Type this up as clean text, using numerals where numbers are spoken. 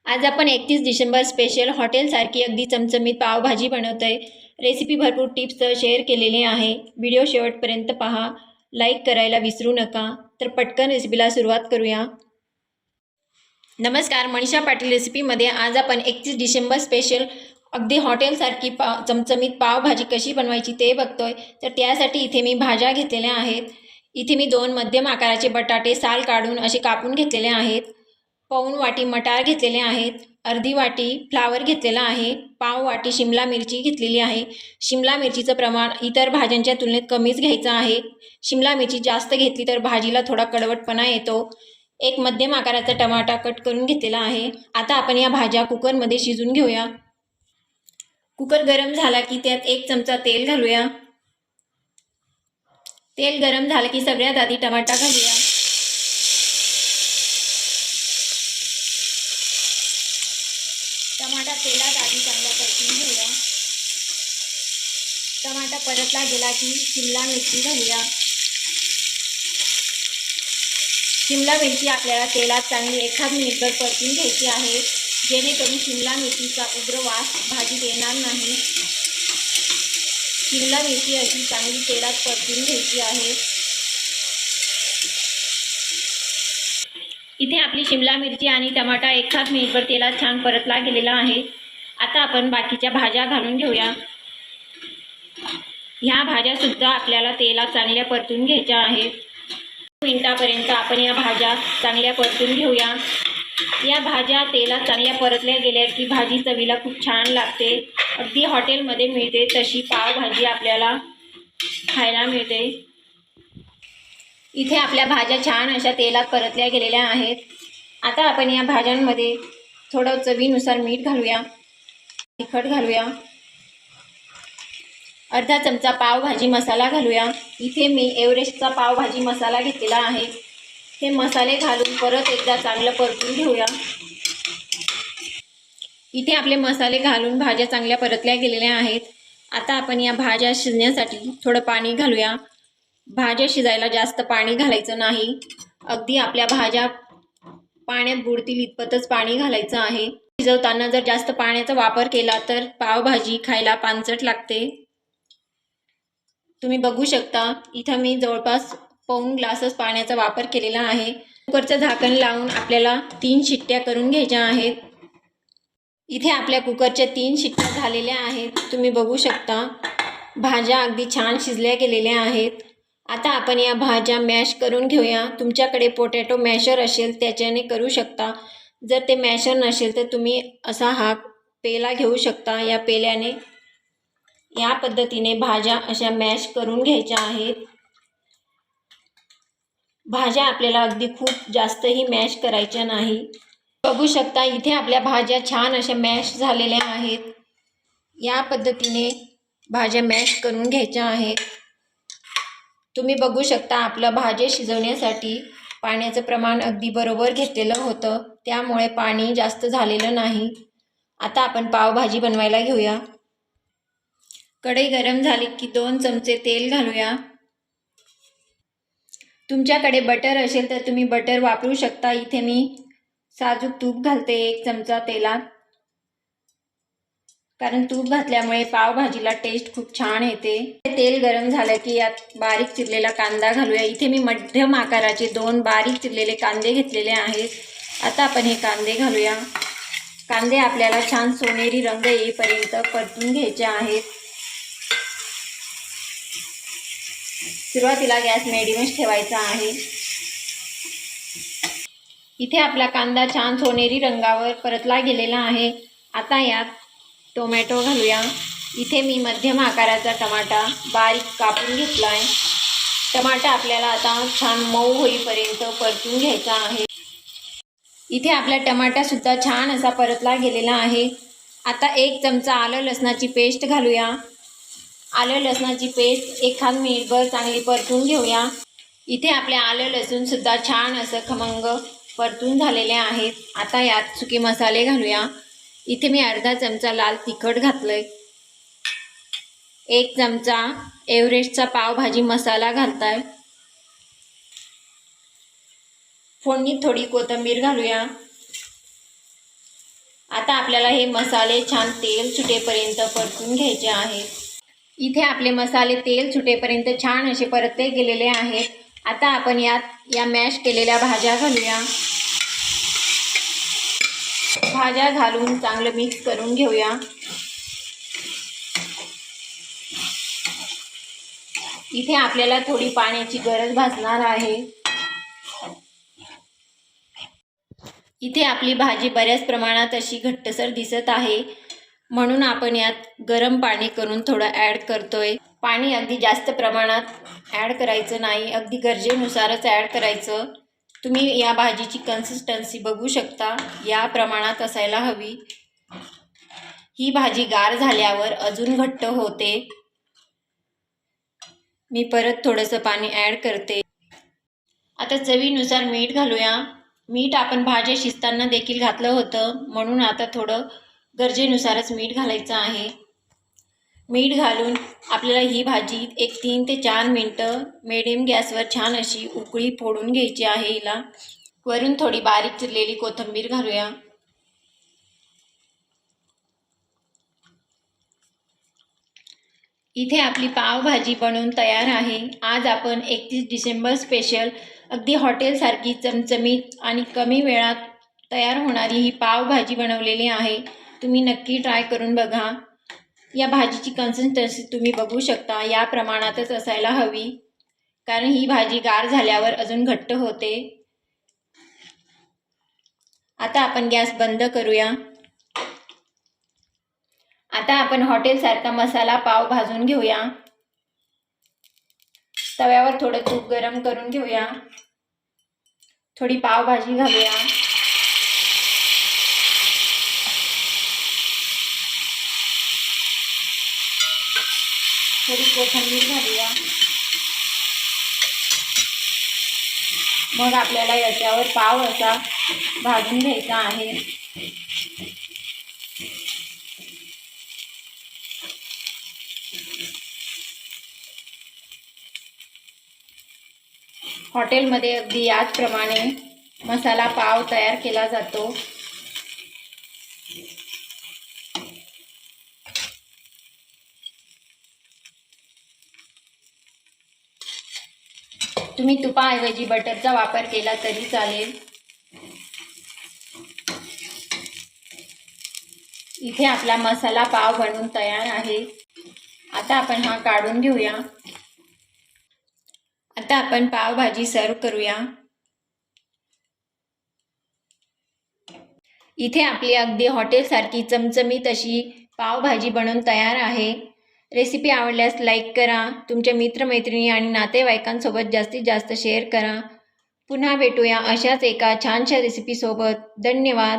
आज आपण 31 डिसेंबर स्पेशल हॉटेलसारखी अगदी चमचमीत पावभाजी बनवतोय। रेसिपी भरपूर टिप्स शेअर केलेली आहे। व्हिडिओ शेवटपर्यंत पहा, लाईक करायला विसरू नका। तर पटकन रेसिपीला सुरुवात करूया। नमस्कार, मनीषा पाटील रेसिपीमध्ये आज आपण 31 डिसेंबर स्पेशल अगदी हॉटेलसारखी चमचमीत पावभाजी कशी बनवायची ते बघतोय। तर त्यासाठी इथे मी भाज्या घेतलेल्या आहेत। इथे मी 2 मध्यम आकाराचे बटाटे साल काढून असे कापून घेतलेले आहेत। पाऊण वाटी मटार घेतलेले आहेत। अर्धी वाटी फ्लावर घेतलेला आहे। पाव वाटी शिमला मिरची घेतलेली आहे। शिमला मिरचीचं प्रमाण इतर भाज्यांच्या तुलनेत कमीच घ्यायचं आहे। शिमला मिरची जास्त घेतली तर भाजीला थोडा कडवटपणा येतो। एक मध्यम आकाराचा टमाटा कट करून घेतलेला आहे। आता आपण या भाज्या कुकरमध्ये शिजून घेऊया। कुकर गरम झाला की त्यात 1 चमचा तेल घालूया। तेल गरम झालं की सगळ्यात आधी टमाटा घालूया। टमाटा तेलात आधी चांगला परतून घेऊया। टमाटा परतला गेला की शिमला मिरची घालूया। शिमला मिरची आपल्याला तेलात चांगली 1 मिनिटभर परतून घ्यायची आहे, जेणेकरून शिमला मिरचीचा उग्र वास भाजीत येणार नाही। शिमला मिरची अशी चांगली तेलात परतून घ्यायची आहे। इथे आपली शिमला मिरची आणि टमाटा 1 मिनिटभर तेलात छान परतला गेलेला आहे। आता आपण बाकीच्या भाज्या घालून घेऊया। ह्या भाज्या सुद्धा आपल्याला तेलात चांगल्या परतून घ्यायच्या आहेत। मिनिटापर्यंत आपण या भाज्या चांगल्या परतून घेऊया। या भाज्या तेलात चांगल्या परतल्या गेल्या की भाजी चवीला खूप छान लागते। अगदी हॉटेलमध्ये मिळते तशी पावभाजी आपल्याला खायला मिळते। इथे आपल्या भाज्या छान अशा तेलात परतल्या गेलेल्या आहेत। आता आपण या भाज्यांमध्ये थोडं चवीनुसार मीठ घालूया, तिखट घालूया, अर्धा चमचा पावभाजी मसाला घालूया। इथे मी एव्हरेस्टचा पावभाजी मसाला घेतलेला आहे। हे मसाले घालून परत एकदा चांगलं परतून घेऊया। इथे आपले मसाले घालून भाज्या चांगल्या परतल्या गेलेल्या आहेत। आता आपण या भाज्या शिजण्यासाठी थोडं पाणी घालूया। भाज्या शिजायला जास्त पाणी घालायचं नाही, अगदी आपल्या भाज्या पाण्यात बुडतील इतपतच पाणी घालायचं आहे। शिजवताना जर जास्त पाण्याचा वापर केला तर पावभाजी खायला पानसट लागते। तुम्ही बघू शकता, इथं मी जवळपास पाऊण ग्लासच पाण्याचा वापर केलेला आहे। कुकरचं झाकण लावून आपल्याला 3 शिट्ट्या करून घ्यायच्या आहेत। इथे आपल्या कुकरच्या 3 शिट्ट्या झालेल्या आहेत। तुम्ही बघू शकता, भाज्या अगदी छान शिजल्या गेलेल्या आहेत। आता आपण या भाज्या मॅश करून घेऊया। तुमच्याकडे पोटॅटो मॅशर असेल त्याच्याने करू शकता। जर ते मॅशर नसेल तर तुम्ही असा हा पेला घेऊ शकता। या पेल्याने या पद्धतीने भाज्या अशा मॅश करून घ्यायच्या आहेत। भाज्या आपल्याला अगदी खूप जास्तही मॅश करायच्या नाही। बघू शकता, इथे आपल्या भाज्या छान अशा मॅश झालेल्या आहेत। या पद्धतीने भाज्या मॅश करून घ्यायच्या आहेत। तुम्ही बघू शकता, आपलं भाज्या शिजवण्यासाठी पाण्याचं प्रमाण अगदी बरोबर घेतलेलं होतं, त्यामुळे पाणी जास्त झालेलं नाही। आता आपण पावभाजी बनवायला घेऊया। कढई गरम झाली की 2 चमचे तेल घालूया। तुमच्याकडे बटर असेल तर तुम्ही बटर वापरू शकता। इथे मी साजूक तूप घालते 1 चमचा तेलात, कारण तूप घातल्यामुळे पावभाजीला टेस्ट खूप छान येते। तेल गरम झालं की यात बारीक चिरलेला कांदा घालूया। इथे मी मध्यम आकाराचे 2 बारीक चिरलेले कांदे घेतलेले आहेत। आता आपण हे कांदे घालूया। कांदे आपल्याला छान सोनेरी रंग येईपर्यंत परतून घ्यायचे आहेत। सुरुवातीला गॅस मिडियमच ठेवायचा आहे। इथे आपला कांदा छान सोनेरी रंगावर परतला गेलेला आहे। आता यात टोमॅटो घालूया। इथे मी मध्यम आकाराचा टमाटा बारीक कापून घेतला आहे। टमाटा आपल्याला आता छान मऊ होईपर्यंत परतून घ्यायचा आहे। इथे आपला टमाटा सुद्धा छान असा परतला गेलेला आहे। आता 1 चमचा आलं लसणाची पेस्ट घालूया। आलं लसणाची पेस्ट 1 मिनिटभर चांगली परतून घेऊया। इथे आपले आलं लसूण सुद्धा छान असं खमंग परतून झालेले आहेत। आता यात सुके मसाले घालूया। इथे मी अर्धा चमचा लाल तिखट घातलंय, 1 चमचा एव्हरेस्टचा पावभाजी मसाला घालताय। फोडणीत थोडी कोथिंबीर घालूया। आता आपल्याला हे मसाले छान तेल सुटेपर्यंत परतून घ्यायचे आहेत. इथे आपले मसाले तेल सुटेपर्यंत छान असे परतले गेलेले आहेत. आता आपण यात या मॅश केलेल्या भाज्या घालूया. भाज्या घालून चांगलं मिक्स करून घेऊया. इथे आपल्याला थोडी पाण्याची गरज भासणार आहे. इथे आपली भाजी बऱ्याच प्रमाणात अशी घट्टसर दिसत आहे, म्हणून आपण यात गरम पाणी करून थोडं ॲड करतोय. पाणी अगदी जास्त प्रमाणात ॲड करायचं नाही, अगदी गरजेनुसारच ॲड करायचं. तुम्ही या भाजीची कन्सिस्टन्सी बघू शकता, या प्रमाणात असायला हवी. ही भाजी गार झाल्यावर अजून घट्ट होते. मी परत थोडंसं पाणी ॲड करते. आता चवीनुसार मीठ घालूया. मीठ आपण भाज्या शिजताना देखील घातलं होतं, म्हणून आता थोडं गरजेनुसारच मीठ घालायचं आहे. मीठ घालून आपल्याला ही भाजी एक 3 ते 4 मिनटं मिडियम गॅसवर छान अशी उकळी फोडून घ्यायची आहे. हिला वरून थोडी बारीक चिरलेली कोथिंबीर घालूया. इथे आपली पावभाजी बनवून तयार आहे. आज आपण 31 डिसेंबर स्पेशल अगदी हॉटेलसारखी चमचमीत आणि कमी वेळात तयार होणारी ही पावभाजी बनवलेली आहे. तुम्ही नक्की ट्राय करून बघा. या भाजीची कन्सिस्टन्सी तुम्ही बघू शकता, या प्रमाणातच असायला हवी, कारण ही भाजी गार झाल्यावर अजून घट्ट होते. आता आपण गॅस बंद करूया. आता आपण हॉटेलसारखा मसाला पाव भाजून घेऊया. तव्यावर थोडं तूप गरम करून घेऊया. थोडी पावभाजी घालूया. थोडी कोथिंबीर घालूया. मग आपल्याला याच्यावर पाव असा भाजून घ्यायचा आहे. हॉटेलमध्ये अगदी याचप्रमाणे मसाला पाव तयार केला जातो. तुम्ही तुपाऐवजी बटरचा वापर केला तरी चालेल. इथे आपला मसाला पाव बनवून तयार आहे. आता आपण हा काढून घेऊया. आता आपण पावभाजी सर्व करूया. इथे आपली अगदी हॉटेलसारखी चमचमीत अशी पावभाजी बनवून तयार आहे. रेसिपी आवडल्यास लाईक करा. तुमच्या मित्रमैत्रिणी आणि नातेवाईकांसोबत जास्तीत जास्त शेअर करा. पुन्हा भेटूया अशाच एका छानशा रेसिपीसोबत. धन्यवाद.